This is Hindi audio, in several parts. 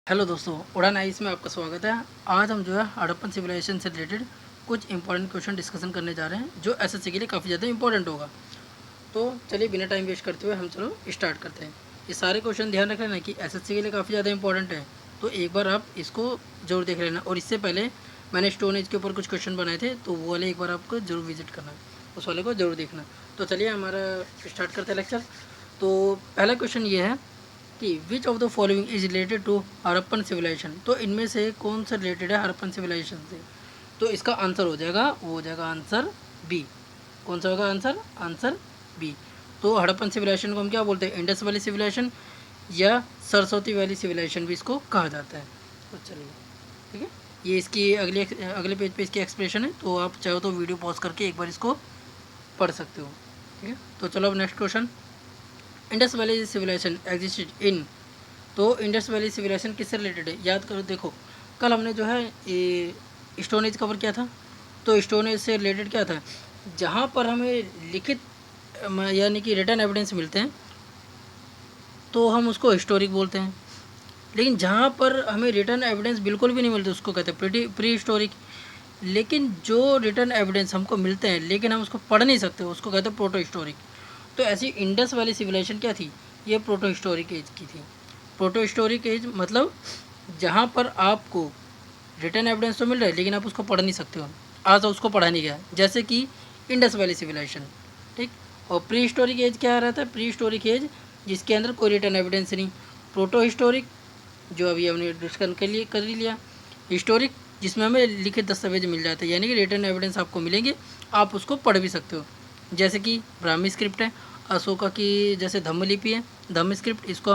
हेलो दोस्तों, उड़ान आइस में आपका स्वागत है। आज हम जो है हड़प्पन सिविलाइजेशन से रिलेटेड कुछ इंपॉर्टेंट क्वेश्चन डिस्कशन करने जा रहे हैं जो एसएससी के लिए काफ़ी ज़्यादा इंपॉर्टेंट होगा। तो चलिए बिना टाइम वेस्ट करते हुए हम चलो स्टार्ट करते हैं। ये सारे क्वेश्चन ध्यान रख लेना कि एसएससी के लिए काफ़ी ज़्यादा इंपॉर्टेंट है, तो एक बार आप इसको जरूर देख लेना। और इससे पहले मैंने स्टोन एज के ऊपर कुछ क्वेश्चन बनाए थे, तो वो वाले एक बार आपको जरूर विजिट करना, उस वाले को जरूर देखना। तो चलिए हमारा स्टार्ट करते हैं लेक्चर। तो पहला क्वेश्चन ये है कि which of the following is related to Harappan civilisation. तो इनमें से कौन सा रिलेटेड है हड़प्पन सिविलाइजेशन से। तो इसका आंसर हो जाएगा, वो हो जाएगा आंसर बी। कौन सा होगा आंसर? Answer B. तो हड़प्पन सिविलाइजेशन को हम क्या बोलते हैं? इंडस वैली सिविलाइजेशन या सरस्वती वैली सिविलाइजेशन भी इसको कहा जाता है। तो चलिए ठीक है, ये इसकी अगले पेज पे इसकी एक्सप्लेनेशन है, तो आप चाहो तो वीडियो पॉज करके एक बार इसको पढ़ सकते हो। ठीक है, तो चलो अब next question. Indus valley civilisation existed in. तो इंडस वैली सिविलाइजेशन किससे रिलेटेड है? याद करो, देखो कल हमने जो है ये स्टोन एज कवर किया था। तो स्टोन एज से रिलेटेड क्या था? जहाँ पर हमें लिखित यानी कि रिटर्न एविडेंस मिलते हैं तो हम उसको हिस्टोरिक बोलते हैं, लेकिन जहाँ पर हमें रिटर्न एविडेंस बिल्कुल भी नहीं मिलते उसको कहते हैं प्री हिस्टोरिक। लेकिन जो रिटर्न एविडेंस हमको मिलते हैं लेकिन हम उसको पढ़ नहीं सकते, उसको कहते हैं प्रोटो हिस्टोरिक। तो ऐसी इंडस वाली सिविलाइजेशन क्या थी? ये प्रोटो हिस्टोरिक एज की थी। प्रोटो हिस्टोरिक एज मतलब जहाँ पर आपको रिटर्न एविडेंस तो मिल रहा है लेकिन आप उसको पढ़ नहीं सकते हो, आज उसको पढ़ा नहीं गया, जैसे कि इंडस वैली सिविलाइजेशन। ठीक। और प्री हिस्टोरिक एज क्या रहता है? प्री हिस्टोरिक एज जिसके अंदर कोई रिटर्न एविडेंस नहीं। प्रोटो हिस्टोरिक जो अभी हमने डिस्कस कर ही लिया। हिस्टोरिक जिसमें हमें लिखित दस्तावेज मिल जाते हैं, यानी कि रिटर्न एविडेंस आपको मिलेंगे, आप उसको पढ़ भी सकते हो, जैसे कि ब्राह्मी स्क्रिप्ट है, अशोका की जैसे धम्मलिपि है, धम्म स्क्रिप्ट, इसको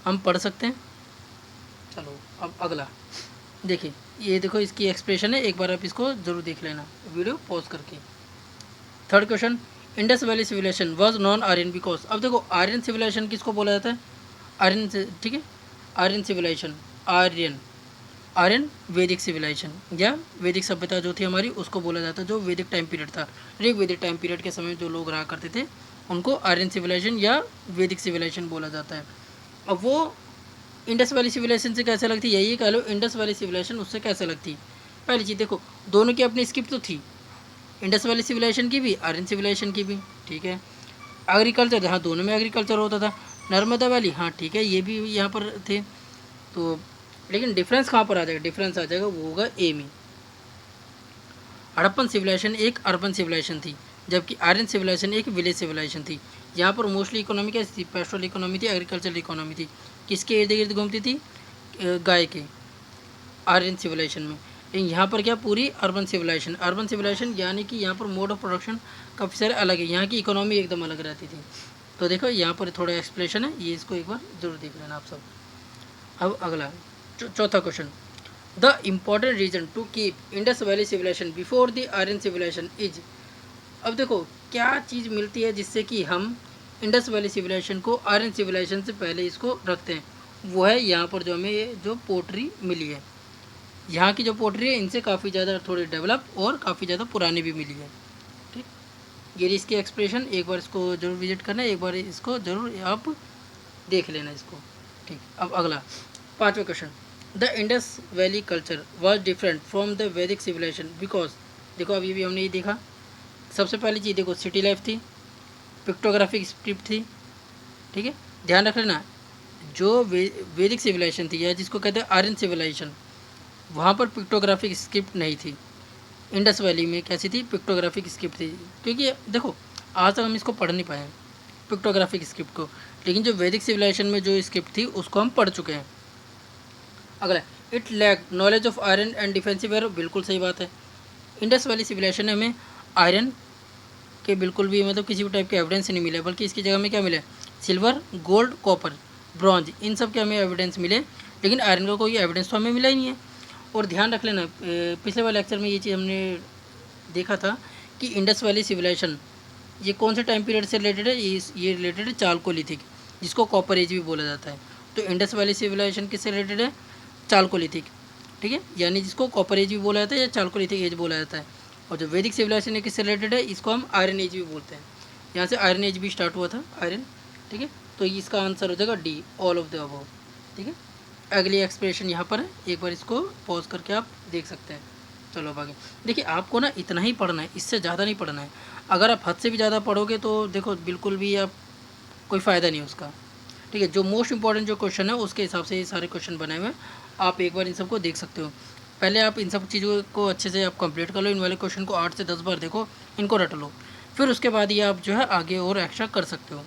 हम पढ़ सकते हैं। चलो अब अगला देखिए, ये देखो इसकी एक्सप्रेशन है, एक बार आप इसको ज़रूर देख लेना वीडियो पॉज करके। Third question, Indus valley civilisation was non Aryan because. अब देखो आर्यन सिविलाइजेशन किसको बोला जाता है? आर्यन से, ठीक है, आर्यन सिविलाइजेशन, आर्यन आर्यन वैदिक सिविलाइजेशन या वैदिक सभ्यता जो थी हमारी उसको बोला जाता है, जो वैदिक टाइम पीरियड था। ऋग वैदिक टाइम पीरियड के समय जो लोग रहा करते थे उनको आर्यन सिविलाइजेशन या वैदिक सिविलाइजेशन बोला जाता है। अब वो इंडस वैली सिविलाइजेशन से कैसे लगती है? यही कह लो इंडस वैली सिविलाइजेशन उससे कैसे लगती। पहली चीज़ देखो, दोनों की अपनी स्क्रिप्ट तो थी, इंडस वैली सिविलाइजेशन की भी, आर्यन सिविलाइजेशन की भी। ठीक है, एग्रीकल्चर, हाँ दोनों में एग्रीकल्चर होता था। नर्मदा वैली, हाँ ठीक है, ये भी यहाँ पर थे। तो लेकिन डिफरेंस कहाँ पर आ जाएगा? डिफरेंस आ जाएगा वो होगा ए में। हड़प्पन सिविलाइजेशन एक अर्बन सिविलाइजेशन थी, जबकि आर्यन सिविलाइजेशन एक विलेज सिविलाइजेशन थी। यहाँ पर मोस्टली इकोनॉमी कैसी थी? पेस्ट्रोल इकोनॉमी थी, एग्रीकल्चर इकोनॉमी थी। किसके इर्द गिर्द घूमती थी? गाय के, आर्यन सिविलाइजेशन में। लेकिन यहाँ पर क्या? पूरी अर्बन सिविलाइजेशन। अर्बन सिविलाइजेशन यानी कि यहाँ पर मोड ऑफ प्रोडक्शन काफ़ी सारे अलग है, यहाँ की इकोनॉमी एकदम अलग रहती थी। तो देखो यहाँ पर थोड़ा एक्सप्लेनेशन है, ये इसको एक बार जरूर देख लेना आप सब। अब अगला चौथा question, the important reason to keep Indus valley civilisation before the Aryan civilisation is. अब देखो क्या चीज़ मिलती है जिससे कि हम इंडस वैली सिविलाइजेशन को आर्यन सिविलाइजेशन से पहले इसको रखते हैं? वो है यहाँ पर जो हमें ये जो पोट्री मिली है, यहाँ की जो पोट्री है इनसे काफ़ी ज़्यादा थोड़ी डेवलप और काफ़ी ज़्यादा पुरानी भी मिली है। ठीक, ये इसकी एक्सप्रेशन, एक बार इसको जरूर विजिट करना, एक बार इसको जरूर आप देख लेना इसको। ठीक, अब अगला पाँचवा question, the Indus valley culture was different from the वैदिक सिविलाइजेशन बिकॉज। देखो अभी भी हमने ये देखा, सबसे पहली चीज़ देखो सिटी लाइफ थी, पिक्टोग्राफिक स्क्रिप्ट थी। ठीक है, ध्यान रख लेना, जो वैदिक सिविलाइजेशन थी या जिसको कहते हैं आर्यन सिविलाइजेशन, वहाँ पर पिक्टोग्राफिक स्क्रिप्ट नहीं थी। इंडस वैली में कैसी थी? पिक्टोग्राफिक स्क्रिप्ट थी, क्योंकि देखो आज तक हम इसको पढ़ नहीं पाए पिक्टोग्राफिक स्क्रिप्ट को, लेकिन जो वैदिक सिविलाइजेशन में जो स्क्रिप्ट थी उसको हम पढ़ चुके हैं। अगला, it lack knowledge of iron and defensive wear. बिल्कुल सही बात है, इंडस वैली सिविलाइजेशन में हमें आयरन के बिल्कुल भी मतलब किसी भी टाइप के एविडेंस नहीं मिले, बल्कि इसकी जगह में क्या मिले? सिल्वर, गोल्ड, कॉपर, ब्रॉन्ज, इन सब के हमें एविडेंस मिले, लेकिन आयरन का कोई एविडेंस तो हमें मिला ही नहीं है। और ध्यान रख लेना, पिछले वाले लेक्चर में ये चीज़ हमने देखा था कि इंडस वैली सिविलाइजेशन ये कौन से टाइम पीरियड से रिलेटेड है? ये रिलेटेड है चालकोलिथिक, जिसको कॉपर एज भी बोला जाता है। तो इंडस वैली सिविलाइजेशन किससे रिलेटेड है? चालकोलिथिक। ठीक है, यानी जिसको कॉपर एज भी बोला जाता है या चालकोलिथिक एज बोला जाता है। और जो वैदिक सिविलाइजेशन है किससे रिलेटेड है? इसको हम आयरन एज भी बोलते हैं, यहाँ से आयरन एज भी स्टार्ट हुआ था, आयरन। ठीक है, तो इसका आंसर हो जाएगा D, all of the above. ठीक है, अगली एक्सप्रेशन यहाँ पर है, एक बार इसको पॉज करके आप देख सकते हैं। चलो अब आगे देखिए, आपको ना इतना ही पढ़ना है, इससे ज़्यादा नहीं पढ़ना है। अगर आप हद से भी ज़्यादा पढ़ोगे तो देखो बिल्कुल भी आप कोई फ़ायदा नहीं उसका। ठीक है, जो मोस्ट इंपॉर्टेंट जो क्वेश्चन है उसके हिसाब से ये सारे क्वेश्चन बनाए हुए हैं, आप एक बार इन सबको देख सकते हो। पहले आप इन सब चीज़ों को अच्छे से आप कंप्लीट कर लो, इन वाले क्वेश्चन को 8 से 10 बार देखो, इनको रट लो, फिर उसके बाद ये आप जो है आगे और एक्स्ट्रा कर सकते हो।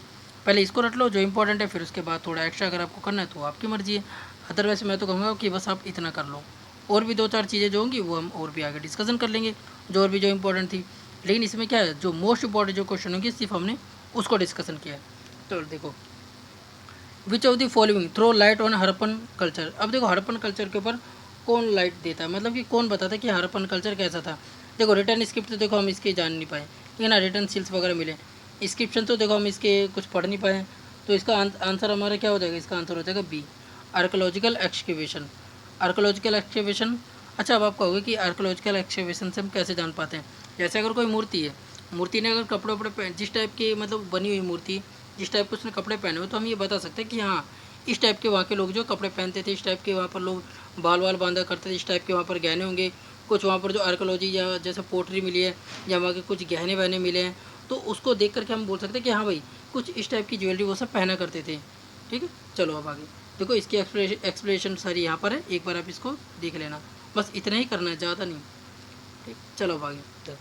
पहले इसको रट लो जो इंपॉर्टेंट है, फिर उसके बाद थोड़ा एक्स्ट्रा अगर आपको करना है तो आपकी मर्जी है। अदरवाइज मैं तो कहूँगा कि बस आप इतना कर लो, और भी 2-4 चीज़ें जो होंगी वो हम और भी आगे डिस्कशन कर लेंगे, जो और भी जो इंपॉर्टेंट थी। लेकिन इसमें क्या है, जो मोस्ट इंपॉर्टेंट जो क्वेश्चन होंगे सिर्फ हमने उसको डिस्कशन किया है। तो देखो, which of the following throw light on Harappan culture. अब देखो हड़प्पन कल्चर के ऊपर कौन लाइट देता है, मतलब कि कौन बताता है कि हड़प्पन कल्चर कैसा था। देखो रिटर्न स्क्रिप्ट तो देखो हम इसके जान नहीं पाए, लेकिन ना रिटर्न सील्स वगैरह मिले। स्क्रिप्शन तो देखो हम इसके कुछ पढ़ नहीं पाए, तो इसका आंसर हमारा क्या हो जाएगा, इसका आंसर हो जाएगा B, archaeological excavation. Archaeological excavation, अच्छा अब आप कहोगे कि आर्कोलॉजिकल एक्सकेवेशन से हम कैसे जान पाते हैं। जैसे अगर कोई मूर्ति है, मूर्ति ने अगर कपड़े वपड़े जिस टाइप की मतलब बनी हुई मूर्ति, जिस टाइप के उसने कपड़े पहने हुए, तो हम ये बता सकते हैं कि हाँ इस टाइप के वहाँ के लोग जो कपड़े पहनते थे, इस टाइप के वहाँ पर लोग बाल वाल बांधा करते थे, इस टाइप के वहाँ पर गहने होंगे। कुछ वहाँ पर जो आर्कोलॉजी या जैसे पोट्री मिली है या वहाँ के कुछ गहने वहने मिले हैं, तो उसको देख करके हम बोल सकते हैं कि हाँ भाई कुछ इस टाइप की ज्वेलरी वो सब पहना करते थे। ठीक है, चलो अब आगे देखो, इसकी एक्सप्लेनेशन सारी यहाँ पर है, एक बार आप इसको देख लेना, बस इतना ही करना है, ज़्यादा नहीं। ठीक, चलो अब आगे।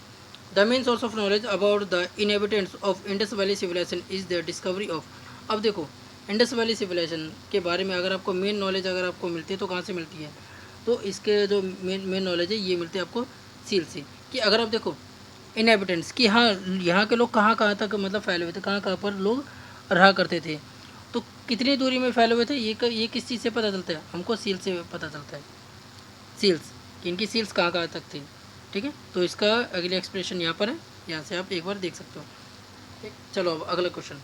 The main source of knowledge about the inhabitants of Indus valley civilisation is the discovery of. अब देखो इंडस वैली सिविलाइजेशन के बारे में अगर आपको मेन नॉलेज अगर आपको मिलती है तो कहाँ से मिलती है, तो इसके जो मेन नॉलेज है ये मिलती है आपको सील से। कि अगर आप देखो इनहेबिटेंट्स कि हाँ यहाँ के लोग कहाँ कहाँ तक मतलब फैले हुए थे, कहाँ कहाँ पर लोग रहा करते थे, तो कितनी दूरी में फैले हुए थे, ये किस चीज़ से पता चलता है, हमको सील से पता चलता है। सील्स कि इनकी सील्स कहाँ कहाँ तक थी। ठीक है, तो इसका अगली एक्सप्रेशन यहाँ पर है, यहाँ से आप एक बार देख सकते हो। ठीक, चलो अब अगला question.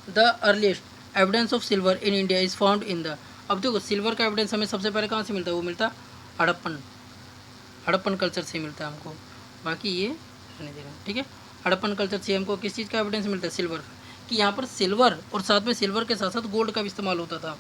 The earliest evidence of silver in India is found in the. अब देखो सिल्वर का एविडेंस हमें सबसे पहले कहाँ से मिलता है, वो मिलता हड़प्पन कल्चर से मिलता है हमको, बाकी ये रहने देना। ठीक है, हड़प्पन कल्चर से हमको किस चीज़ का एविडेंस मिलता है, सिल्वर का, कि यहाँ पर सिल्वर और साथ में सिल्वर के साथ साथ गोल्ड का भी इस्तेमाल होता था।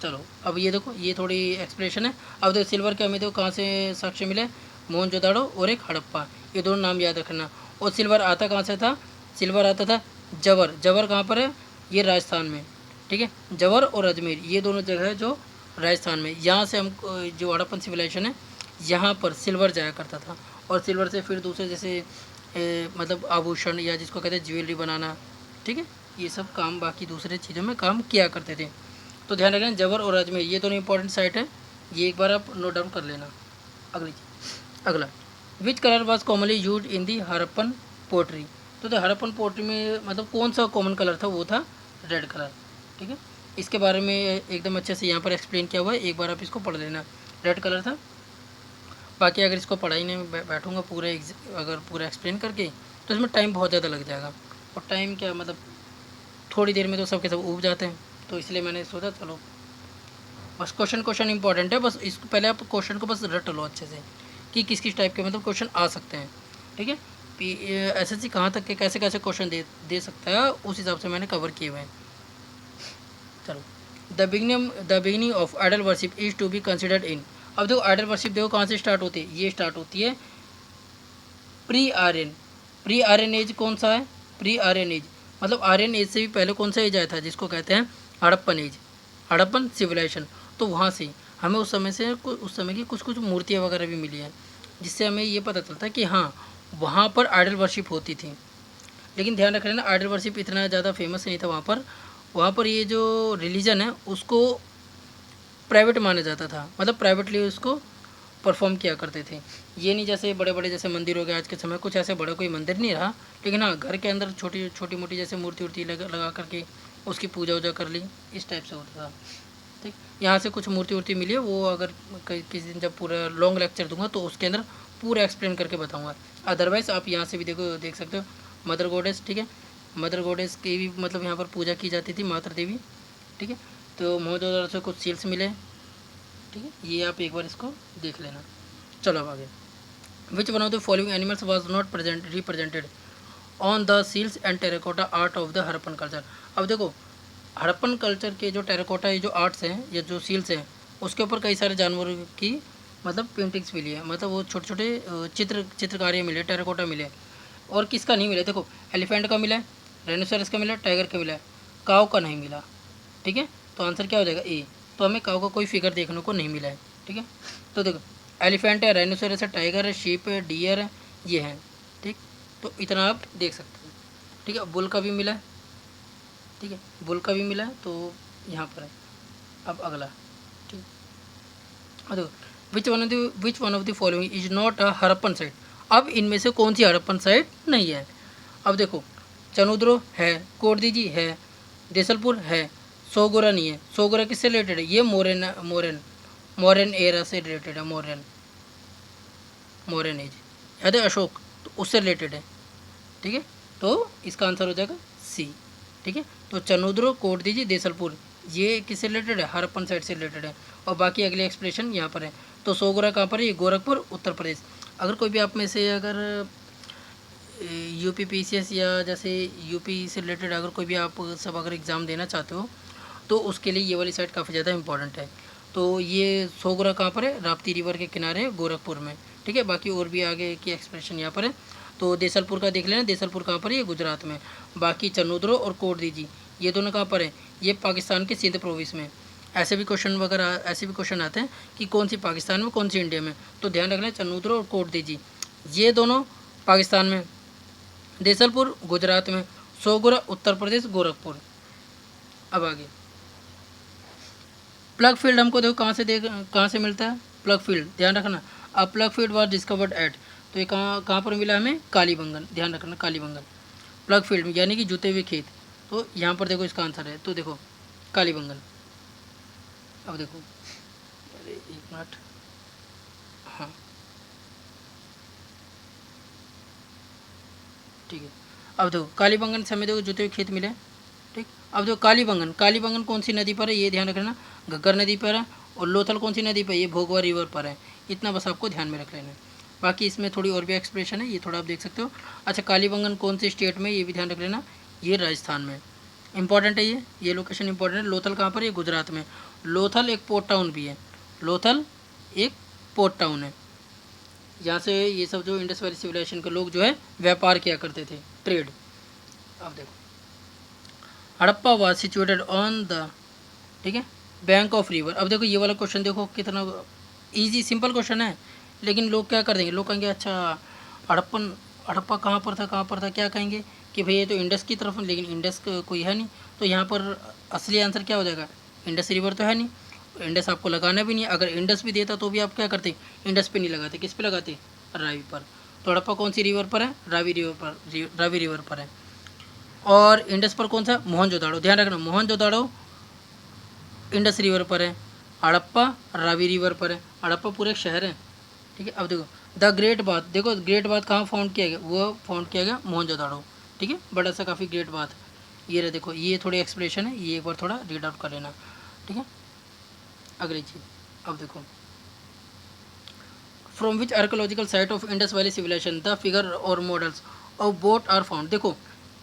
चलो अब ये देखो, ये थोड़ी एक्सप्रेशन है। अब देखो सिल्वर के हमें देखो कहाँ से साक्ष्य मिले, मोहनजोदाड़ो और एक हड़प्पा, ये दोनों नाम याद रखना। और सिल्वर आता कहाँ से था, सिल्वर आता था जवर। जवर कहाँ पर है, ये राजस्थान में। ठीक है, जवर और अजमेर ये दोनों जगह है जो राजस्थान में, यहाँ से हम जो हड़प्पन सिविलाइजेशन है यहाँ पर सिल्वर जाया करता था। और सिल्वर से फिर दूसरे जैसे मतलब आभूषण या जिसको कहते हैं ज्वेलरी बनाना, ठीक है, ये सब काम बाकी दूसरे चीज़ों में काम किया करते थे। तो ध्यान रखना जबर और अजमेर ये दोनों इंपॉर्टेंट साइट है, ये एक बार आप नोट डाउन कर लेना। अगला, which colour was commonly used in the Harappan pottery. तो हड़प्पन पोट्री में मतलब कौन सा कॉमन कलर था, वो था रेड कलर। ठीक है, इसके बारे में एकदम अच्छे से यहाँ पर एक्सप्लेन किया हुआ है, एक बार आप इसको पढ़ लेना, रेड कलर था। बाकी अगर इसको पढ़ाई में बैठूँगा पूरा अगर पूरा एक्सप्लेन करके तो इसमें टाइम बहुत ज़्यादा लग जाएगा, और टाइम क्या मतलब थोड़ी देर में तो सबके सब उब जाते हैं, तो इसलिए मैंने सोचा चलो बस क्वेश्चन इंपॉर्टेंट है, बस इसको पहले आप क्वेश्चन को बस रट लो अच्छे से कि किस किस टाइप के मतलब क्वेश्चन आ सकते हैं। ठीक है, एसएससी कहाँ तक के कैसे कैसे क्वेश्चन दे सकता है, उस हिसाब से मैंने कवर किए हुए हैं। चलो, the beginning of idol worship is to be considered in. अब देखो आइडल वर्शिप देखो कहाँ से स्टार्ट होती है, ये स्टार्ट होती है pre Aryan. Pre Aryan age कौन सा है, प्री आर्यन एज मतलब आर्यन एज से भी पहले कौन सा एज आया था, जिसको कहते हैं हड़प्पन एज, हड़प्पन सिविलाइजेशन। तो वहाँ से हमें उस समय की कुछ कुछ मूर्तियाँ वगैरह भी मिली हैं, जिससे हमें ये पता चलता है कि हाँ वहाँ पर आइडल वर्शिप होती थी। लेकिन ध्यान रख रहे ना, आइडल वर्शिप इतना ज़्यादा फेमस नहीं था वहाँ पर ये जो रिलीजन है उसको प्राइवेट माना जाता था, मतलब प्राइवेटली उसको परफॉर्म किया करते थे। ये नहीं जैसे बड़े बड़े जैसे मंदिर हो गए आज के समय, कुछ ऐसे बड़ा कोई मंदिर नहीं रहा, लेकिन हाँ घर के अंदर छोटी छोटी मोटी जैसे मूर्ति उर्ति लगा करके उसकी पूजा वूजा कर ली, इस टाइप से होता था। ठीक, यहाँ से कुछ मूर्ति उर्ति मिली है, वो अगर किसी दिन जब पूरा लॉन्ग लेक्चर दूंगा तो उसके अंदर पूरा एक्सप्लेन करके बताऊँगा। अदरवाइज़ आप यहाँ से भी देख सकते हो मदर गॉडेस। ठीक है, मदर गॉडेस की भी मतलब यहाँ पर पूजा की जाती थी, माता देवी। ठीक है, तो मोहनजोदड़ो से कुछ सील्स मिले। ठीक है, ये आप एक बार इसको देख लेना। चलो अब आगे, which one of the following animals was not represented on the seals and terracotta art of the Harappan culture. अब देखो हड़प्पन कल्चर के जो टेराकोटा ये जो आर्ट्स हैं या जो सील्स हैं उसके ऊपर कई सारे जानवरों की मतलब पेंटिंग्स मिली है, मतलब वो छोटे छोटे चित्रकारी मिले, टेराकोटा मिले। और किसका नहीं मिला, देखो एलिफेंट का मिला है, राइनोसोरस का मिला, टाइगर का मिला है, काऊ का नहीं मिला। ठीक है, तो आंसर क्या हो जाएगा ए। तो हमें काऊ का कोई फिगर देखने को नहीं मिला है। ठीक है, तो देखो एलिफेंट है, राइनोसोरस है, टाइगर है, शीप है, डियर है, ये है। ठीक, तो इतना आप देख सकते हैं। ठीक है, बुल का भी मिला है। ठीक है, बुल का भी मिला है, तो यहाँ पर है। अब अगला, ठीक, और देखो विच one of the following is not a Harappan site. अब इनमें से कौन सी हड़प्पन साइट नहीं है। अब देखो चनुद्रो है, कोटदीजी है, देसलपुर है, सोगोरा नहीं है। सोगोरा किससे रिलेटेड है, ये मोरन एरा से रिलेटेड है, मोरन एज, याद है अशोक, तो उससे रिलेटेड है। ठीक है, तो इसका आंसर हो जाएगा सी। ठीक है, तो चनुद्रो, कोटदीजी, देसलपुर ये किससे रिलेटेड है, हड़प्पन साइट से रिलेटेड है। और बाकी अगले एक्सप्रेशन यहाँ पर है। तो सोगोरा कहाँ पर है, ये गोरखपुर, उत्तर प्रदेश। अगर कोई भी आप में से अगर यूपी पीसीएस या जैसे यूपी से रिलेटेड अगर कोई भी आप सब अगर एग्ज़ाम देना चाहते हो तो उसके लिए ये वाली साइट काफ़ी ज़्यादा इंपॉर्टेंट है। तो ये सोगरा कहाँ पर है, राप्ती रिवर के किनारे गोरखपुर में। ठीक है, बाकी और भी आगे की एक्सप्रेशन यहाँ पर है। तो देसलपुर का देख लेना, देसलपुर कहाँ पर है, ये गुजरात में। बाकी चनुद्रो और कोटदीजी ये दोनों कहाँ पर है, ये पाकिस्तान के सिंध प्रोविंस में। ऐसे भी क्वेश्चन वगैरह ऐसे भी क्वेश्चन आते हैं कि कौन सी पाकिस्तान में, कौन सी इंडिया में। तो ध्यान रखना चनुद्रो और कोटदीजी ये दोनों पाकिस्तान में, देसलपुर गुजरात में, सोगुरा उत्तर प्रदेश गोरखपुर। अब आगे प्लग फील्ड हमको देखो कहाँ से मिलता है, प्लग फील्ड ध्यान रखना। अब plough field was discovered at, तो ये कहाँ पर मिला हमें, कालीबंगन, ध्यान रखना कालीबंगन। प्लग फील्ड यानी कि जुते हुए खेत, तो यहाँ पर देखो इसका आंसर है, तो देखो कालीबंगन। अब देखो अरे एक मिनट, हाँ ठीक है। अब देखो कालीबंगन से हमें देखो जुते हुए खेत मिले। ठीक, अब देखो कालीबंगन कौन सी नदी पर है, ये ध्यान रखना, घग्गर नदी पर है। और लोथल कौन सी नदी पर, ये भोगवा रिवर पर है। इतना बस आपको ध्यान में रख लेना है। बाकी इसमें थोड़ी और भी एक्सप्रेशन है, ये थोड़ा आप देख सकते हो। अच्छा कालीबंगन कौन से स्टेट में, ये भी ध्यान रख लेना, ये राजस्थान में। इंपॉर्टेंट है ये लोकेशन इंपॉर्टेंट है। लोथल कहाँ पर है, गुजरात में। लोथल एक पोर्ट टाउन भी है, लोथल एक पोर्ट टाउन है। यहाँ से ये सब जो इंडस वैली सिविलाइजेशन के लोग जो है व्यापार किया करते थे, ट्रेड। अब देखो Harappa was situated on the, ठीक है, बैंक ऑफ रिवर। अब देखो ये वाला क्वेश्चन देखो कितना इजी सिंपल क्वेश्चन है, लेकिन लोग क्या कर देंगे, लोग कहेंगे अच्छा हड़प्पा कहाँ पर था, क्या कहेंगे कि भैया ये तो इंडस की तरफ, लेकिन इंडस कोई है नहीं। तो यहाँ पर असली आंसर क्या हो जाएगा, इंडस रिवर तो है नहीं, इंडस आपको लगाना भी नहीं। अगर इंडस भी देता तो भी आप क्या करते, इंडस पे नहीं लगाते, किस पे लगाते, रावी पर। तो हड़प्पा कौन सी रिवर पर है, रावी रिवर पर है। और इंडस पर कौन सा, मोहनजोदाड़ो, ध्यान रखना मोहनजोदाड़ो इंडस रिवर पर है, हड़प्पा रावी रिवर पर है। हड़प्पा पूरे एक शहर है। ठीक है, अब देखो द ग्रेट बाथ, देखो ग्रेट बाथ कहाँ फाउंड किया गया, वो फाउंड किया गया मोहनजोदाड़ो। ठीक है, बड़ा सा काफ़ी ग्रेट बाथ ये रहा। देखो ये थोड़ी एक्सप्रेशन है, ये एक बार थोड़ा रीड आउट कर लेना। ठीक है, अगली चीज़ अब देखो from which archaeological site of Indus valley civilization the figure और models of boat are found. देखो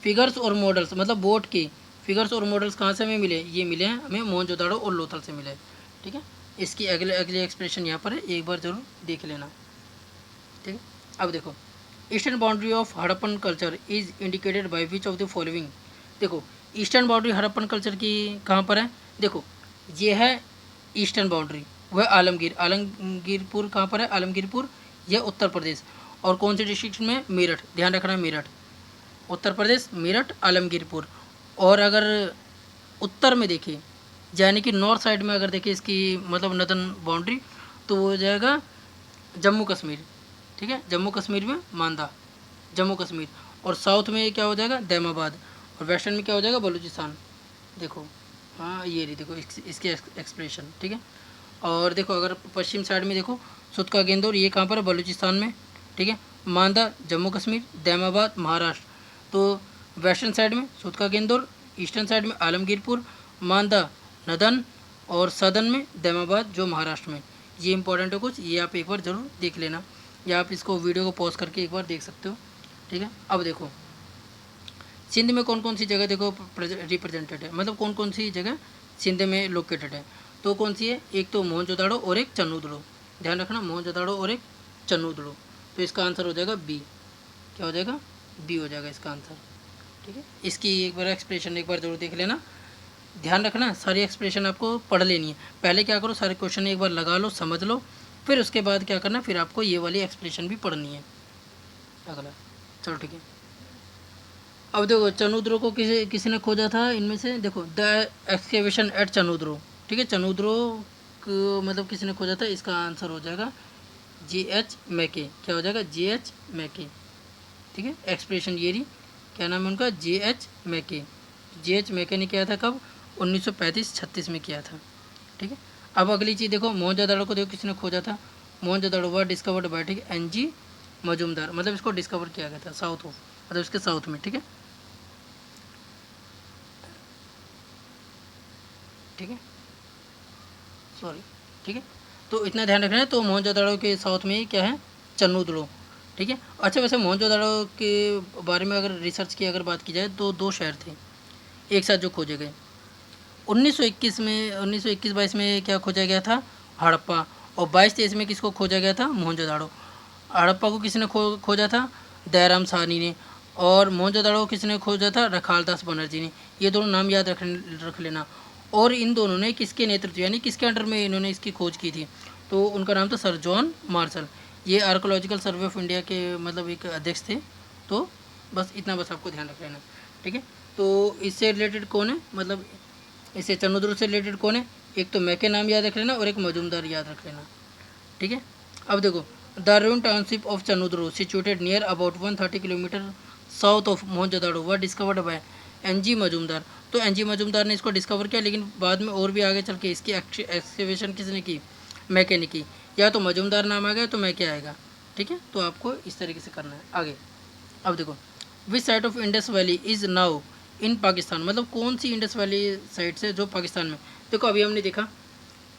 फिगर्स और मॉडल्स मतलब बोट की फिगर्स और मॉडल्स कहाँ से हमें मिले, ये मिले हैं हमें मोहनजोदाड़ो और लोथल से मिले। ठीक है, इसकी अगले अगले एक्सप्रेशन यहाँ पर है, एक बार जरूर देख लेना। ठीक है, अब देखो eastern boundary of Harappan culture is indicated by which of the following. देखो ईस्टर्न बाउंड्री हड़प्पन कल्चर की कहाँ पर है, देखो ये है ईस्टर्न बाउंड्री, वह आलमगीरपुर कहाँ पर है, आलमगीरपुर यह उत्तर प्रदेश। और कौन से डिस्ट्रिक्ट में, मेरठ, ध्यान रखना मेरठ उत्तर प्रदेश, मेरठ आलमगीरपुर। और अगर उत्तर में देखें यानी कि नॉर्थ साइड में अगर देखें इसकी मतलब नदन बाउंड्री, तो वो हो जाएगा जम्मू कश्मीर। ठीक है, जम्मू कश्मीर में मांदा, जम्मू कश्मीर। और साउथ में क्या हो जाएगा, दैमाबाद। और वेस्टर्न में क्या हो जाएगा, बलूचिस्तान। देखो हाँ ये रही, देखो इसके एक्सप्रेशन। ठीक है, और देखो अगर पश्चिम साइड में देखो सुतका गेंदौर, ये कहाँ पर है, बलूचिस्तान में। ठीक है, मांदा जम्मू कश्मीर, दैमाबाद महाराष्ट्र। तो वेस्टर्न साइड में सुतका गेंदौर, ईस्टर्न साइड में आलमगीरपुर, मांदा नदन, और सदन में दैमाबाद जो महाराष्ट्र में। ये इंपॉर्टेंट है कुछ, ये आप एक बार ज़रूर देख लेना, या आप इसको वीडियो को पॉज करके एक बार देख सकते हो। ठीक है, अब देखो सिंध में कौन कौन सी जगह देखो रिप्रेजेंटेड है, मतलब कौन कौन सी जगह सिंध में लोकेटेड है, तो कौन सी है, एक तो मोहनजोदाड़ो और एक चन्नूदड़ो, ध्यान रखना मोहनजोदाड़ो और एक चन्नूदड़ो, तो इसका आंसर हो जाएगा बी, क्या हो जाएगा, बी हो जाएगा इसका आंसर। ठीक है, इसकी एक बार एक्सप्रेशन एक बार जरूर देख लेना, ध्यान रखना सारी एक्सप्रेशन आपको पढ़ लेनी है, पहले क्या करो सारे क्वेश्चन एक बार लगा लो समझ लो, फिर उसके बाद क्या करना, फिर आपको ये वाली एक्सप्रेशन भी पढ़नी है। अगला चलो ठीक है, अब देखो चनूद्रो को किसी ने खोजा था इनमें से, देखो द एक्सकेवेशन एट चनूद्रो, ठीक है, चनूद्रो को मतलब किसी ने खोजा था, इसका आंसर हो जाएगा G.H. मैके, क्या हो जाएगा G.H. मैके। ठीक है, एक्सप्रेशन ये रही, क्या नाम है उनका, G.H. मैके। G.H. मैके ने किया था कब, 1935-36 में किया था। ठीक है, अब अगली चीज़ देखो मोहनजोदाड़ो को देखो किसने खोजा था, मोहनजोदाड़ो व डिस्कवर्ड बाय, ठीक है, N.G. मजूमदार, मतलब इसको डिस्कवर किया गया था साउथ ऑफ, मतलब इसके साउथ में। ठीक है, ठीक है, सॉरी, ठीक है, तो इतना ध्यान रखना है। तो मोहनजोदाड़ो के साउथ में क्या है, चन्नूदड़ो। ठीक है, अच्छा वैसे मोहनजोदाड़ो के बारे में अगर रिसर्च की अगर बात की जाए तो दो शहर थे एक साथ जो खोजे गए 1921 में, 1921-22 में क्या खोजा गया था, हड़प्पा, और 22-23 में किसको खोजा गया था, मोहनजोदाड़ो। हड़प्पा को किसने खोजा था, दयाराम साहनी ने, और मोहनजोदाड़ो को किसने खोजा था, रखालदास बनर्जी ने। ये दोनों नाम याद रख लेना। और इन दोनों ने किसके नेतृत्व यानी किसके अंडर में इन्होंने इसकी खोज की थी, तो उनका नाम था सर जॉन मार्शल। ये आर्कोलॉजिकल सर्वे ऑफ इंडिया के मतलब एक अध्यक्ष थे। तो बस इतना बस आपको ध्यान रख लेना। ठीक है, तो इससे रिलेटेड कौन है, मतलब इससे चन्नूदड़ो से रिलेटेड कौन है, एक तो मैके नाम याद रख लेना और एक मजूमदार याद रख लेना। ठीक है, अब देखो the ruin township of Chanhudaro situated near about 130 kilometre south of Mohenjodaro was discovered bye N.G. Majumdar. तो N.G. मजूमदार ने इसको डिस्कवर किया, लेकिन बाद में और भी आगे चल के इसकी एक्सकेवेशन किसने की, मैके ने की। या तो मजूमदार नाम आ गया तो मैके आएगा। ठीक है, तो आपको इस तरीके से करना है आगे। अब देखो which side of Indus valley is now in Pakistan, मतलब कौन सी इंडस वैली साइड से जो पाकिस्तान में। देखो अभी हमने देखा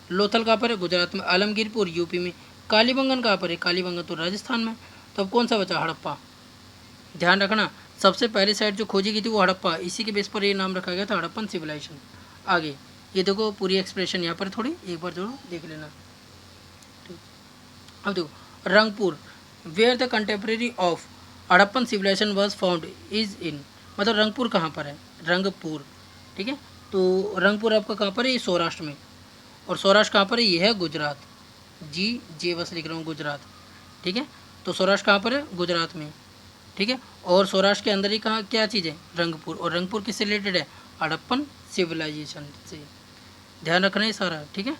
लोथल कहाँ पर है, गुजरात में, आलमगीरपुर यूपी में, कालीबंगन कहाँ पर है, कालीबंगन तो राजस्थान में। तो अब कौन सा बचा, हड़प्पा। ध्यान रखना सबसे पहली साइट जो खोजी गई थी वो हड़प्पा, इसी के बेस पर ये नाम रखा गया था हड़प्पन सिविलाइजेशन। आगे ये देखो पूरी एक्सप्रेशन यहाँ पर थोड़ी एक बार जरूर देख लेना। ठीक, अब देखो Rangpur where the contemporary of Harappan civilisation was found is in, मतलब रंगपुर कहाँ पर है, रंगपुर। ठीक है, तो रंगपुर आपका कहाँ पर है, ये सौराष्ट्र में, और सौराष्ट्र कहाँ पर है, ये है गुजरात। जे बस लिख रहा हूँ गुजरात। ठीक है, तो सौराष्ट्र कहाँ पर है, गुजरात में। ठीक है, और सौराष्ट्र के अंदर ही कहाँ क्या चीज़ है, रंगपुर, और रंगपुर किससे रिलेटेड है, हड़प्पन सिविलाइजेशन से। ध्यान रखना है सारा। ठीक है,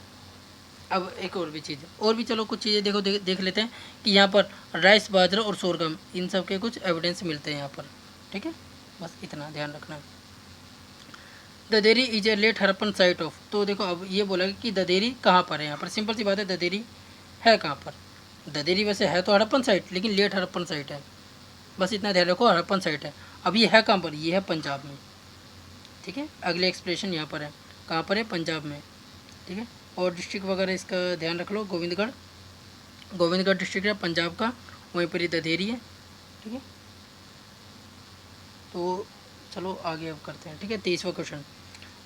अब एक और भी चीज़ और भी चलो कुछ चीज़ें देखो देख लेते हैं कि यहाँ पर राइस, बाजरा और सोरगम इन सब के कुछ एविडेंस मिलते हैं यहाँ पर। ठीक है, बस इतना ध्यान रखना है। Dadheri is a late Harappan site of, तो देखो अब ये बोला कि ददेरी कहाँ पर है, यहाँ पर सिंपल सी बात है, ददेरी है कहाँ पर, ददेरी वैसे है तो हड़प्पन साइट, लेकिन लेट हड़प्पन साइट है, बस इतना ध्यान रखो, हड़प्पन साइट है। अब ये है कहाँ पर, ये है पंजाब में। ठीक है, अगले एक्सप्रेशन यहाँ पर है, कहाँ पर है, पंजाब में। ठीक है, और डिस्ट्रिक्ट वगैरह इसका ध्यान रख लो, गोविंदगढ़, गोविंदगढ़ डिस्ट्रिक्ट है पंजाब का, वहीं पर ही ददेरी है। ठीक है, तो चलो आगे अब करते हैं। ठीक है, 23वां question,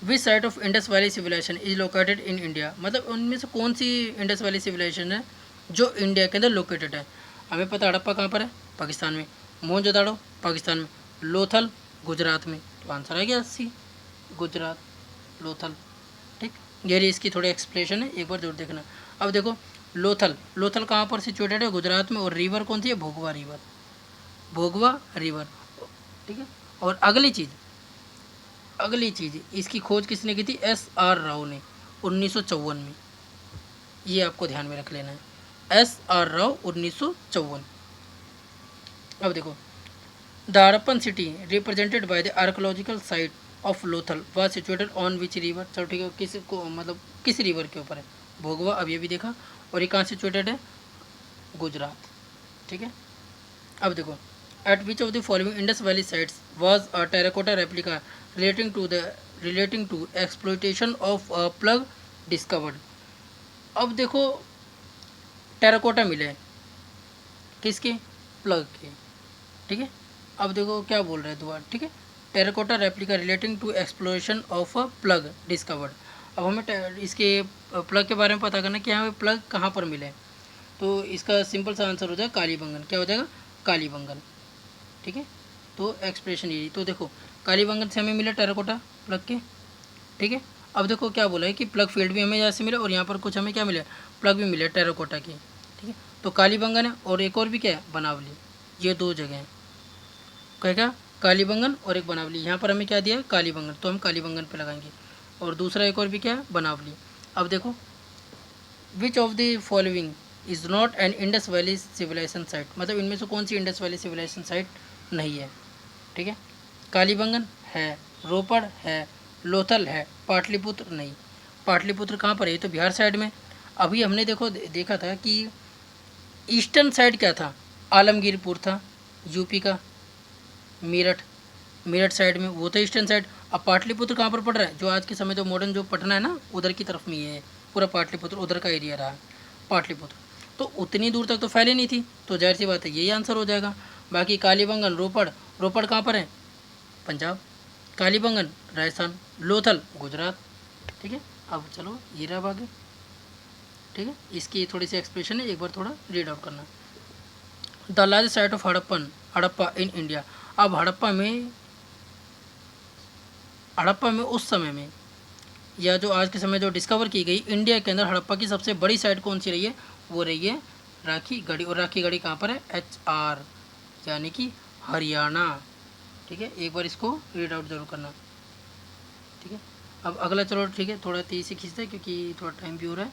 which site of Indus valley civilisation is located in India, मतलब उनमें से कौन सी इंडस वैली सिविलाइजेशन है जो इंडिया के अंदर लोकेटेड है। हमें पता हड़प्पा कहाँ पर है, पाकिस्तान में, मोहनजोदाड़ो पाकिस्तान में, लोथल गुजरात में, तो आंसर आ गया सी, गुजरात, लोथल। ठीक, ये रही इसकी थोड़ी एक्सप्लेनेशन है, एक बार जरूर देखना। अब देखो लोथल, लोथल कहाँ पर सिचुएटेड है, गुजरात में, और रिवर कौन सी है, भोगवा रिवर, भोगवा रिवर। ठीक है, और अगली चीज़ इसकी खोज किसने की थी, S.R. राव ने 1954 में, ये आपको ध्यान में रख लेना है, S.R. राव 1954। अब देखो the Harappan city represented by the archaeological site of Lothal was situated on which river, चलो ठीक है, किस को मतलब किस रिवर के ऊपर है, भोगवा, अब ये भी देखा, और ये कहाँ सिचुएटेड है, गुजरात। ठीक है, अब देखो at which of the following Indus valley sites was a terracotta replica relating to exploitation of a plough discovered. अब देखो टेराकोटा मिले किसके, प्लग के। ठीक है, अब देखो क्या बोल रहे हैं दोबारा। ठीक है, terracotta replica relating to exploration of a plough discovered. अब हमें इसके प्लग के बारे में पता करना कि हमें प्लग कहाँ पर मिले। तो इसका सिंपल सा आंसर हो जाएगा कालीबंगन। क्या हो जाएगा? कालीबंगन। ठीक है, तो एक्सप्रेशन यही। तो देखो कालीबंगन से हमें मिला टेराकोटा प्लग के। ठीक है, अब देखो क्या बोला है कि प्लग फील्ड भी हमें यहाँ से मिला और यहाँ पर कुछ हमें क्या मिला, प्लग भी मिले टेराकोटा की। ठीक है, तो कालीबंगन है और एक और भी क्या है, बनावली। ये दो जगह हैं, क्या कालीबंगन और एक बनावली। यहाँ पर हमें क्या दिया है, कालीबंगन, तो हम कालीबंगन पे लगाएंगे। और दूसरा एक और भी क्या है, बनावली। अब देखो which of the following is not an Indus valley civilization site, मतलब इनमें से कौन सी इंडस वैली सिविलाइजेशन साइट नहीं है। ठीक है, कालीबंगन है, रोपड़ है, लोथल है, पाटलिपुत्र नहीं। पाटलिपुत्र कहाँ पर है? तो बिहार साइड में। अभी हमने देखा था कि ईस्टर्न साइड क्या था, आलमगीरपुर था यूपी का, मेरठ साइड में, वो तो ईस्टर्न साइड। अब पाटलिपुत्र कहाँ पर पड़ रहा है? जो आज के समय जो मॉडर्न जो पटना है ना, उधर की तरफ में ये है पूरा पाटलिपुत्र, उधर का एरिया रहा पाटलिपुत्र। तो उतनी दूर तक तो फैली नहीं थी, तो जाहिर सी बात है यही आंसर हो जाएगा। बाकी कालीबंगन, रोपड़ कहाँ पर है? पंजाब। कालीबंगन राजस्थान, लोथल गुजरात। ठीक है, अब चलो ये रहा आगे। ठीक है, इसकी थोड़ी सी एक्सप्रेशन है, एक बार थोड़ा रीड आउट करना। The largest site of Harappa in India. अब हड़प्पा में उस समय में, या जो आज के समय जो डिस्कवर की गई इंडिया के अंदर हड़प्पा की सबसे बड़ी साइट कौन सी रही है? वो रही है राखी गढ़ी। और राखी गढ़ी कहाँ पर है? HR, यानी कि हरियाणा। ठीक है, एक बार इसको रीड आउट जरूर करना। ठीक है, अब अगला चलो। ठीक है, थोड़ा तेज़ी से खींचते हैं क्योंकि थोड़ा टाइम भी हो रहा है।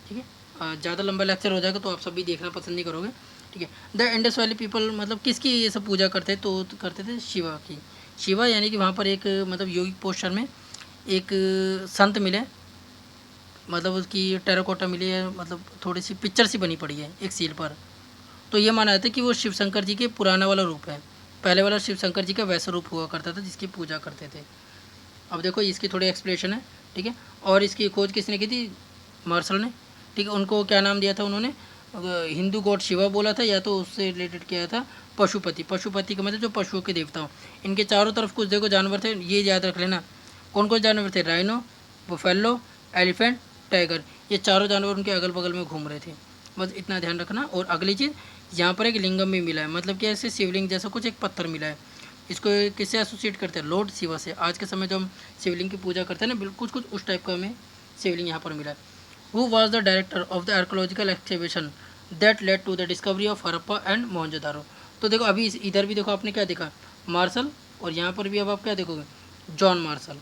ठीक है, ज़्यादा लंबा लेक्चर हो जाएगा तो आप सब भी देखना पसंद नहीं करोगे। ठीक है, द इंडस वैली पीपल मतलब किसकी ये सब पूजा करते? तो करते थे शिवा की। शिवा यानी कि वहाँ पर एक मतलब योगिक पोस्चर में एक संत मिले, मतलब उसकी टेराकोटा मिली है, मतलब थोड़ी सी पिक्चर सी बनी पड़ी है एक सील पर। तो ये माना जाता है कि वो शिव शंकर जी के पुराना वाला रूप है, पहले वाला शिव शंकर जी का वैसा रूप हुआ करता था जिसकी पूजा करते थे। अब देखो इसकी थोड़ी एक्सप्लेनेशन है। ठीक है, और इसकी खोज किसने की थी? मार्शल ने। ठीक है, उनको क्या नाम दिया था उन्होंने? हिंदू गॉड शिवा बोला था, या तो उससे रिलेटेड किया था पशुपति। पशुपति का मतलब जो पशुओं के देवता हो। इनके चारों तरफ कुछ देखो जानवर थे, ये याद रख लेना। कौन कौन जानवर थे? Rhino, buffalo, elephant, tiger. ये चारों जानवर उनके अगल बगल में घूम रहे थे, बस इतना ध्यान रखना। और अगली चीज़, यहाँ पर एक लिंगम भी मिला है, मतलब कि ऐसे शिवलिंग जैसा कुछ एक पत्थर मिला है। इसको किससे एसोसिएट करते हैं? लॉर्ड शिवा से। आज के समय जो हम शिवलिंग की पूजा करते हैं ना, बिल्कुल कुछ उस टाइप का हमें शिवलिंग यहाँ पर मिला है। Who was the director of the archaeological excavation that led to the discovery of Harappa and Mohenjodaro. तो देखो अभी इधर भी देखो आपने क्या देखा, मार्शल, और यहाँ पर भी अब आप क्या देखोगे? John Marshall,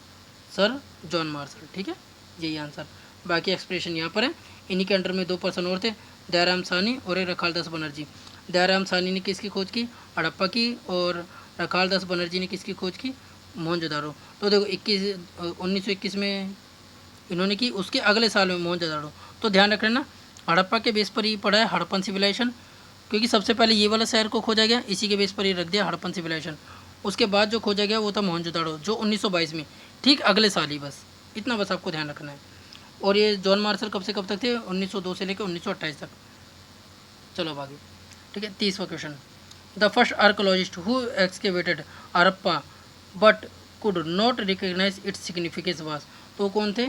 sir John Marshall. ठीक है, यही आंसर। बाकी एक्सप्रेशन यहाँ पर है। इन्हीं के अंडर में 2 पर्सन और थे, दयाराम साहनी और एक रखालदास बनर्जी। दयाराम साहनी ने किसकी खोज की? हड़प्पा की। और रखालदास बनर्जी ने किसकी खोज की? मोहनजोदारो। तो देखो 1921 में इन्होंने की, उसके अगले साल में मोहनजोदारो। तो ध्यान रख लेना, हड़प्पा के बेस पर ही पड़ा है हड़प्पन सिविलाइजेशन, क्योंकि सबसे पहले ये वाला शहर को खोजा गया, इसी के बेस पर ही रख दिया हड़प्पन सिविलाइजेशन। उसके बाद जो खोजा गया वो था मोहनजोदारो, जो 1922 में, ठीक अगले साल ही, बस इतना बस आपको ध्यान रखना है। और ये जॉन मार्शल कब से कब तक थे? 1902 से लेकर 1928 तक। चलो अब आगे। ठीक है, 30वां question. The first archaeologist who excavated Harappa but could not recognize its significance was. तो कौन थे?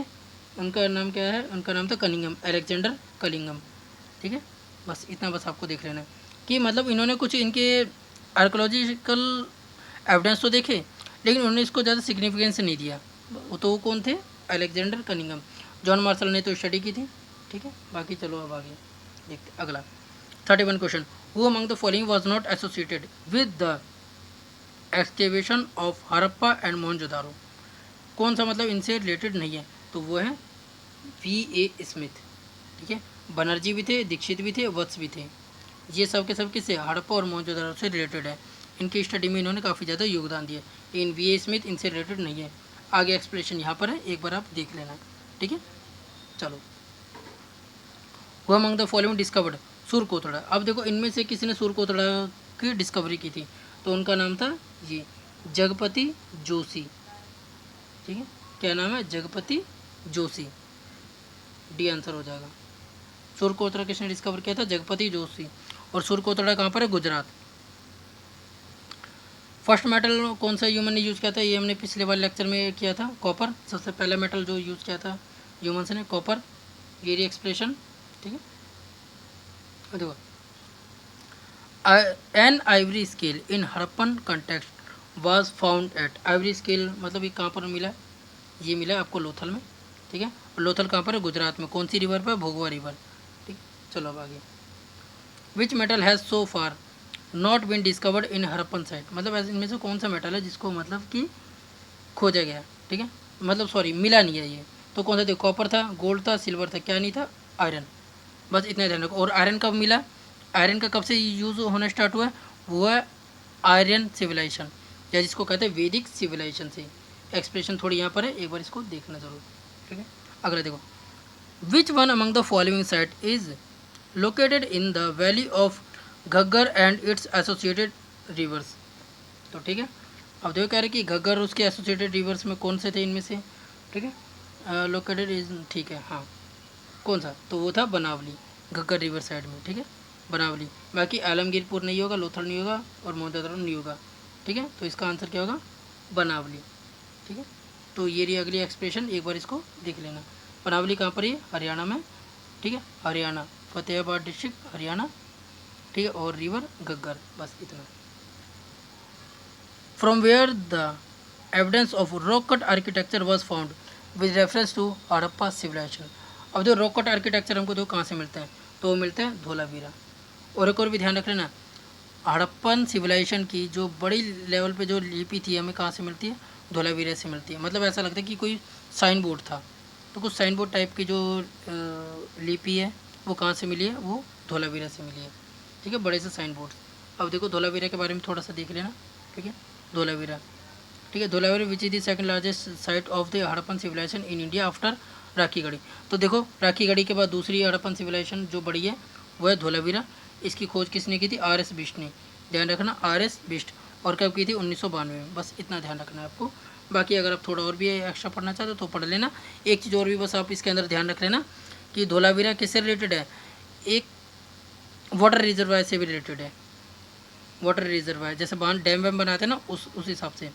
उनका नाम क्या है? उनका नाम था कनिंगम, अलेक्जेंडर कनिंगम। ठीक है, बस इतना बस आपको देख लेना है कि मतलब इन्होंने कुछ इनके आर्कोलॉजिकल एविडेंस तो देखे, लेकिन उन्होंने इसको ज़्यादा सिग्निफिकेंस नहीं दिया। तो वो कौन थे? Alexander Cunningham. जॉन मार्शल ने तो स्टडी की थी। ठीक है, बाकी चलो अब आगे देखते अगला। 31 question. Who among the following was not associated with the excavation of Harappa and Mohenjodaro. कौन सा मतलब इनसे रिलेटेड नहीं है? तो वो है V.A. स्मिथ। ठीक है, बनर्जी भी थे, दीक्षित भी थे, वत्स भी थे। ये सब के सब किससे? हड़प्पा और मोहनजोदारो से रिलेटेड है। इनकी स्टडी में इन्होंने काफ़ी ज़्यादा योगदान दिया, लेकिन V.A. स्मिथ इनसे रिलेटेड नहीं है। आगे एक्सप्लेनेशन यहाँ पर है, एक बार आप देख लेना। ठीक है, चलो। वो among the following discovered Surkotada. अब देखो इनमें से किसी ने सुरकोतड़ा की डिस्कवरी की थी, तो उनका नाम था ये जगपति जोशी। ठीक है, क्या नाम है? जगपति जोशी। डी आंसर हो जाएगा। सुरकोतड़ा किसने डिस्कवर किया था? जगपति जोशी। और सुरकोतड़ा कहाँ पर है? गुजरात। फर्स्ट मेटल कौन सा ह्यूमन ने यूज़ किया था, ये हमने पिछले वाले लेक्चर में किया था, कॉपर। सबसे पहला मेटल जो यूज़ किया था ह्यूमन्स ने, कॉपर। ये रही एक्सप्रेशन, ठीक है। देखो, an ivory scale in Harappan context was found at. Ivory scale मतलब ये कहाँ पर मिला, ये मिला आपको लोथल में, ठीक है। और लोथल कहाँ पर है, गुजरात में। कौन सी रिवर पर, भोगवा रिवर, ठीक। चलो अब आगे। Which metal has so far not been discovered in Harappan site, मतलब ऐसे इनमें से कौन सा मेटल है जिसको मतलब कि खोजा गया, ठीक है, मतलब सॉरी मिला नहीं है ये। तो कौन सा देखो, कॉपर था, गोल्ड था, सिल्वर था, क्या नहीं था, आयरन। बस इतना ध्यान रखो। और आयरन कब मिला, आयरन का कब से यूज़ होना स्टार्ट हुआ है, वो है आर्यन सिविलाइजेशन, या जिसको कहते हैं वैदिक सिविलाइजेशन से। एक्सप्रेशन थोड़ी यहाँ पर है, एक बार इसको देखना जरूर, ठीक है। अगला देखो, which one among the following site is located in the valley of Ghaggar and it's associated reverse. तो ठीक है, अब देखो कह रहे कि घग्गर उसके एसोसिएटेड रिवर्स में कौन से थे इनमें से, ठीक है। लोकेटेड इज, ठीक है, हाँ, कौन सा, तो वो था बनावली, घग्गर रिवर साइड में, ठीक है, बनावली। बाकी आलमगीरपुर नहीं होगा, लोथल नहीं होगा, और मोहद्दर नहीं होगा, ठीक है। तो इसका आंसर क्या होगा, बनावली, ठीक है। तो ये रही अगली एक्सप्रेशन, एक बार इसको देख लेना। बनावली कहाँ पर है, हरियाणा में, ठीक है, हरियाणा, फतेहाबाद डिस्ट्रिक्ट, हरियाणा, ठीक है। और रिवर घग्गर, बस इतना। From where the evidence of rock cut architecture was found with reference to Harappa civilization. अब जो रॉक कट आर्किटेक्चर हमको तो कहाँ से मिलते हैं, तो वो मिलते हैं धोलावीरा। और एक और भी ध्यान रख लेना, हड़प्पन सिविलाइजेशन की जो बड़ी लेवल पे जो लिपि थी हमें कहाँ से मिलती है, धोलावीरा से मिलती है। मतलब ऐसा लगता है कि कोई साइन बोर्ड था, तो कुछ साइन बोर्ड टाइप की जो लिपि है वो कहाँ से मिली है, वो धोलावीरा से मिली है, ठीक है, बड़े से साइन बोर्ड। अब देखो धोलावीरा के बारे में थोड़ा सा देख लेना, ठीक है। धोलावीरा, ठीक है, Dholavira which is the second largest site of the Harappan civilization in India after Rakhigarhi. तो देखो राखीगढ़ी के बाद दूसरी हड़प्पन सिविलाइजेशन जो बड़ी है वो है धोलावीरा। इसकी खोज किसने की थी, आर.एस. बिष्ट ने, ध्यान रखना, आर.एस. बिष्ट। और कब की थी, 1992 में। बस इतना ध्यान रखना है आपको। बाकी अगर आप थोड़ा और भी एक्स्ट्रा पढ़ना चाहते हो तो पढ़ लेना। एक चीज़ और भी बस आप इसके अंदर ध्यान रख लेना कि धोलावीरा किससे रिलेटेड है, एक वाटर रिजर्वायर से भी रिलेटेड है। वाटर रिजर्वायर जैसे बांध डैम वैम बनाते हैं ना, उस हिसाब से।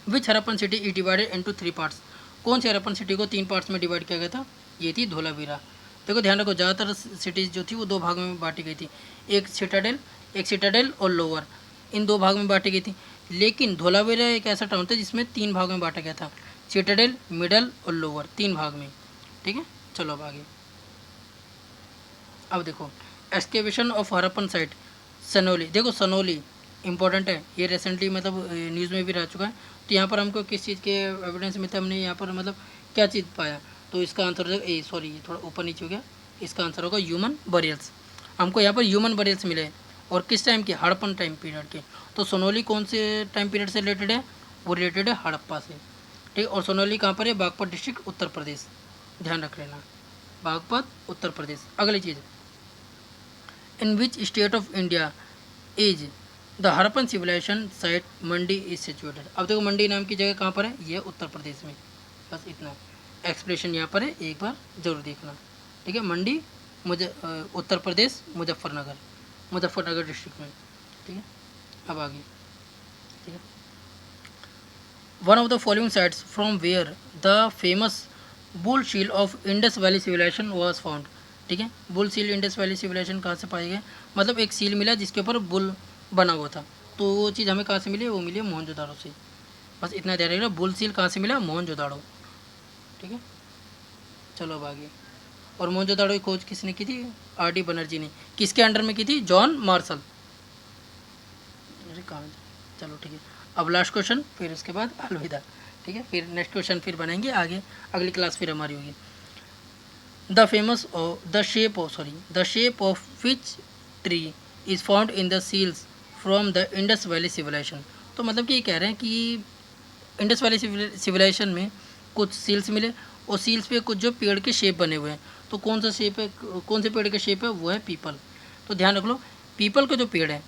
Which Harappan city is divided into 3 parts. कौन सी हड़प्पन सिटी को 3 पार्ट्स में डिवाइड किया गया था, ये थी धोलावीरा। देखो ध्यान रखो, ज़्यादातर सिटीज़ जो थी वो 2 भागों में बांटी गई थी, एक सिटाडेल और लोअर, इन 2 भाग में बांटी गई थी। लेकिन धोलावीरा एक ऐसा टाउन था जिसमें 3 भागों में बांटा गया था, सिटाडेल, मिडल और लोअर, 3 भाग में, ठीक है। चलो अब आगे। अब देखो excavation of Harappan site Sanauli. देखो सनोली इंपॉर्टेंट है, ये रिसेंटली मतलब न्यूज़ में भी रह चुका है। तो यहाँ पर हमको किस चीज़ के एविडेंस मिलता है, हमने यहाँ पर मतलब क्या चीज़ पाया, तो इसका आंसर हो जाएगा, सॉरी ये थोड़ा ऊपर नीचे हो गया, इसका आंसर होगा ह्यूमन बरियल्स। हमको यहाँ पर ह्यूमन बरियल्स मिले, और किस टाइम के, हड़प्पन टाइम पीरियड के। तो सोनोली कौन से टाइम पीरियड से रिलेटेड है, वो रिलेटेड है हड़प्पा से, ठीक। और सोनोली कहाँ पर है, बागपत डिस्ट्रिक्ट, उत्तर प्रदेश, ध्यान रख लेना, बागपत उत्तर प्रदेश। अगली चीज़, in which state of India is the Harappan civilization site Mandi is situated. अब देखो मंडी नाम की जगह कहाँ पर है, ये उत्तर प्रदेश में। बस इतना एक्सप्रेशन यहाँ पर है, एक बार जरूर देखना, ठीक है। मंडी उत्तर प्रदेश, मुजफ्फरनगर डिस्ट्रिक्ट में, ठीक है। अब आगे, ठीक है। One of the following sites from where the famous bull seal of Indus valley civilization was found, ठीक है। Bull seal Indus valley civilization कहाँ से पाए गए, मतलब एक सील मिला जिसके ऊपर बुल बना हुआ था, तो वो चीज़ हमें कहाँ से मिली, वो मिली मोहनजोदाड़ो से। बस इतना ध्यान रखना, बुल सील कहाँ से मिला, मोहनजोदाड़ो, ठीक है। चलो अब आगे। और मोहनजोदाड़ो की खोज किसने की थी, R.D. बनर्जी ने। किसके अंडर में की थी, जॉन मार्शल। अरे कहाँ, चलो ठीक है। अब लास्ट क्वेश्चन, फिर उसके बाद अलविदा, ठीक है। फिर नेक्स्ट क्वेश्चन फिर बनाएंगे आगे, अगली क्लास फिर हमारी होगी। The shape of which tree is found in the seals from the Indus valley civilization. तो मतलब कि ये कह रहे हैं कि इंडस वैली सिविलाइजेशन में कुछ सील्स मिले, और सील्स पे कुछ जो पेड़ के शेप बने हुए हैं। तो कौन सा शेप है, कौन से पेड़ का शेप है, वो है पीपल। तो ध्यान रख लो, पीपल का जो पेड़ है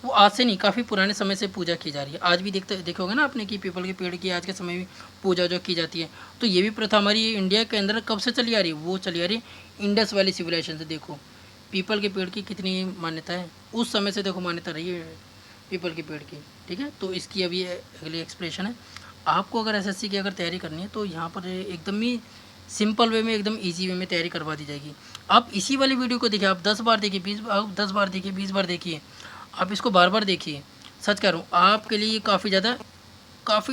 वो आज से नहीं, काफ़ी पुराने समय से पूजा की जा रही है। आज भी देखोगे ना आपने कि पीपल के पेड़ की आज के समय में पूजा जो की जाती है। तो ये भी प्रथा हमारी इंडिया के अंदर कब से चली आ रही है, वो चली आ रही है इंडस वैली सिविलाइजेशन से। देखो पीपल के पेड़ की कितनी मान्यता है, उस समय से देखो मान्यता रही है, पीपल के पेड़ की, ठीक है। तो इसकी अभी अगली एक्सप्रेशन है। आपको अगर एसएससी की अगर तैयारी करनी है तो यहाँ पर एकदम ही सिंपल वे में, एकदम इजी वे में तैयारी करवा दी जाएगी। आप इसी वाली वीडियो को देखिए, आप 10 बार देखिए, 10 बार देखिए, 20 बार देखिए, आप इसको बार बार देखिए। सच कह रहा हूँ, आपके लिए काफ़ी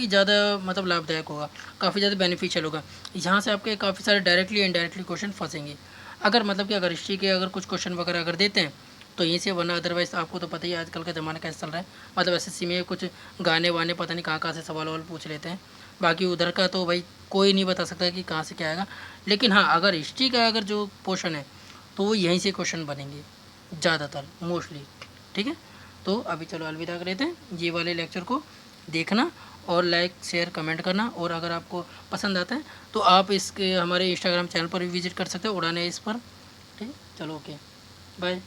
ज़्यादा मतलब लाभदायक होगा, काफ़ी ज़्यादा बेनिफिशियल होगा। यहाँ से आपके काफ़ी सारे डायरेक्टली इनडायरेक्टली क्वेश्चन फंसेंगे। अगर मतलब कि अगर हिस्ट्री के अगर कुछ क्वेश्चन वगैरह अगर देते हैं तो यहीं से, वरना अदरवाइज़ आपको तो पता ही है आजकल का ज़माना कैसे चल रहा है। मतलब एसएससी में कुछ गाने वाने पता नहीं कहाँ से सवाल वाल पूछ लेते हैं। बाकी उधर का तो भाई कोई नहीं बता सकता कि कहाँ से क्या आएगा। लेकिन हाँ, अगर हिस्ट्री का अगर जो पोर्शन है तो वो यहीं से क्वेश्चन बनेंगे ज़्यादातर, मोस्टली, ठीक है। तो अभी चलो अलविदा कर लेते हैं। ये वाले लेक्चर को देखना और लाइक शेयर कमेंट करना, और अगर आपको पसंद आता है तो आप इसके हमारे इंस्टाग्राम चैनल पर भी विजिट कर सकते हो, उड़ान है इस पर, ठीक है। चलो ओके, बाय।